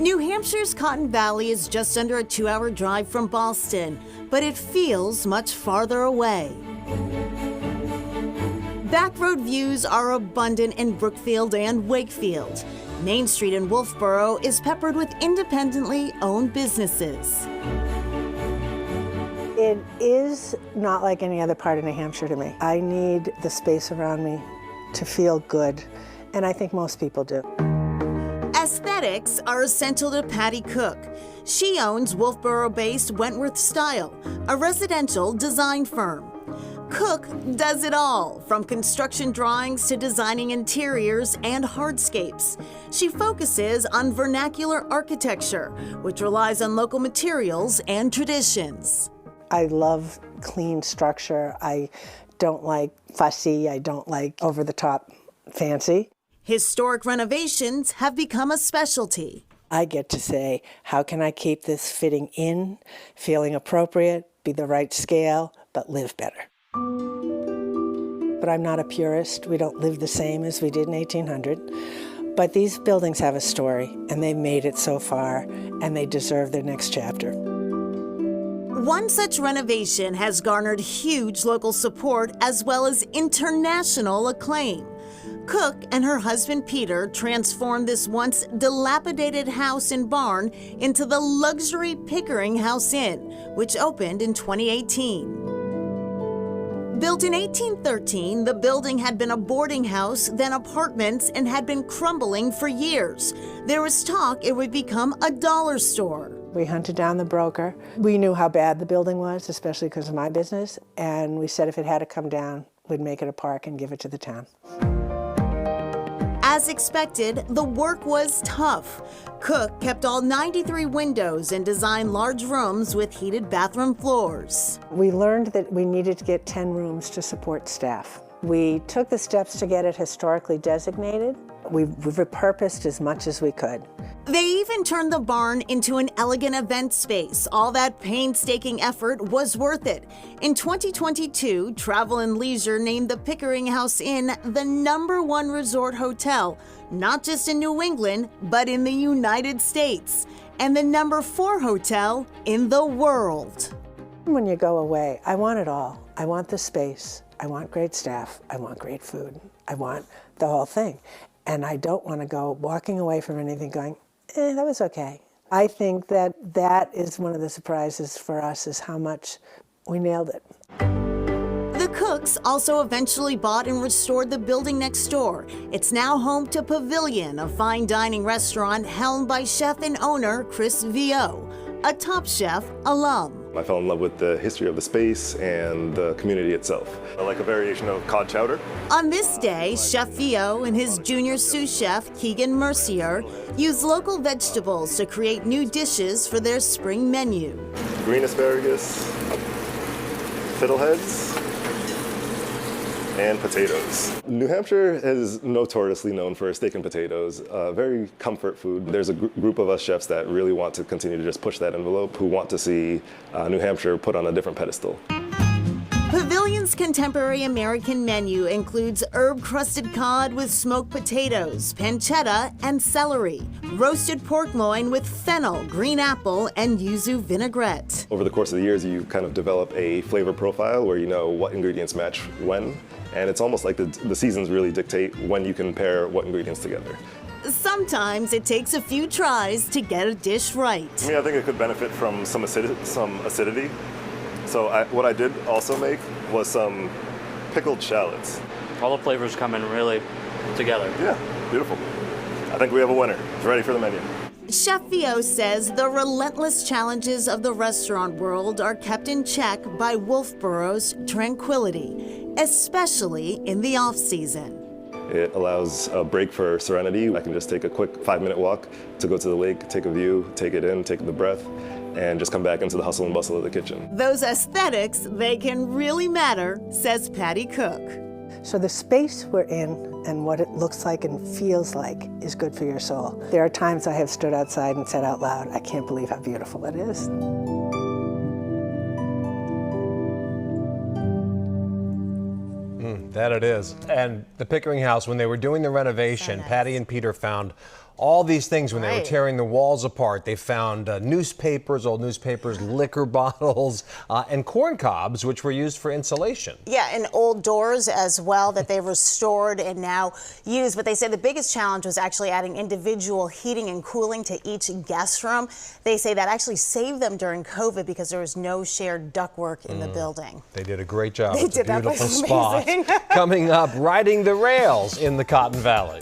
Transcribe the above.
New Hampshire's Cotton Valley is just under a 2-hour drive from Boston, but it feels much farther away. Backroad views are abundant in Brookfield and Wakefield. Main Street in Wolfboro is peppered with independently owned businesses. It is not like any other part of New Hampshire to me. I need the space around me to feel good, and I think most people do. Aesthetics are essential to Patty Cook. She owns Wolfboro-based Wentworth Style, a residential design firm. Cook does it all, from construction drawings to designing interiors and hardscapes. She focuses on vernacular architecture, which relies on local materials and traditions. I love clean structure. I don't like fussy. I don't like over-the-top fancy. Historic renovations have become a specialty. I get to say, how can I keep this fitting in, feeling appropriate, be the right scale, but live better? But I'm not a purist. We don't live the same as we did in 1800. But these buildings have a story, and they've made it so far, and they deserve their next chapter. One such renovation has garnered huge local support as well as international acclaim. Cook and her husband Peter transformed this once dilapidated house and barn into the luxury Pickering House Inn, which opened in 2018. Built in 1813, the building had been a boarding house, then apartments, and had been crumbling for years. There was talk it would become a dollar store. We hunted down the broker. We knew how bad the building was, especially because of my business, and we said if it had to come down, we'd make it a park and give it to the town. As expected, the work was tough. Cook kept all 93 windows and designed large rooms with heated bathroom floors. We learned that we needed to get 10 rooms to support staff. We took the steps to get it historically designated. We've repurposed as much as we could. They even turned the barn into an elegant event space. All that painstaking effort was worth it. In 2022, Travel and Leisure named the Pickering House Inn the #1 resort hotel, not just in New England, but in the United States, and the #4 hotel in the world. When you go away, I want it all. I want the space. I want great staff. I want great food. I want the whole thing. And I don't want to go walking away from anything going, that was okay. I think that that is one of the surprises for us, is how much we nailed it. The Cooks also eventually bought and restored the building next door. It's now home to Pavilion, a fine dining restaurant helmed by chef and owner Chris Vio, a Top Chef alum. I fell in love with the history of the space and the community itself. I like a variation of cod chowder. On this day, Chef Vio and his junior sous chef, Keegan Mercier, use local vegetables to create new dishes for their spring menu. Green asparagus, fiddleheads, and potatoes. New Hampshire is notoriously known for steak and potatoes, very comfort food. There's a group of us chefs that really want to continue to just push that envelope, who want to see New Hampshire put on a different pedestal. Pavilion's contemporary American menu includes herb-crusted cod with smoked potatoes, pancetta, and celery, roasted pork loin with fennel, green apple, and yuzu vinaigrette. Over the course of the years, you kind of develop a flavor profile where you know what ingredients match when, and it's almost like the seasons really dictate when you can pair what ingredients together. Sometimes it takes a few tries to get a dish right. I mean, I think it could benefit from some acidity. So what I did also make was some pickled shallots. All the flavors come in really together. Yeah, beautiful. I think we have a winner. It's ready for the menu. Chef Vio says the relentless challenges of the restaurant world are kept in check by Wolfboro's tranquility, especially in the off-season. It allows a break for serenity. I can just take a quick 5-minute walk to go to the lake, take a view, take it in, take the breath, and just come back into the hustle and bustle of the kitchen. Those aesthetics, they can really matter, says Patty Cook. So the space we're in and what it looks like and feels like is good for your soul. There are times I have stood outside and said out loud, I can't believe how beautiful it is. That it is. And the Pickering House, when they were doing the renovation, Patty and Peter found all these things when they were Right. tearing the walls apart. They found newspapers, old newspapers, liquor bottles, and corn cobs, which were used for insulation. Yeah, and old doors as well that they restored and now use. But they say the biggest challenge was actually adding individual heating and cooling to each guest room. They say that actually saved them during COVID because there was no shared ductwork in the building. They did a great job. They It's a did. That was beautiful spot. amazing. Coming up, riding the rails in the Cotton Valley.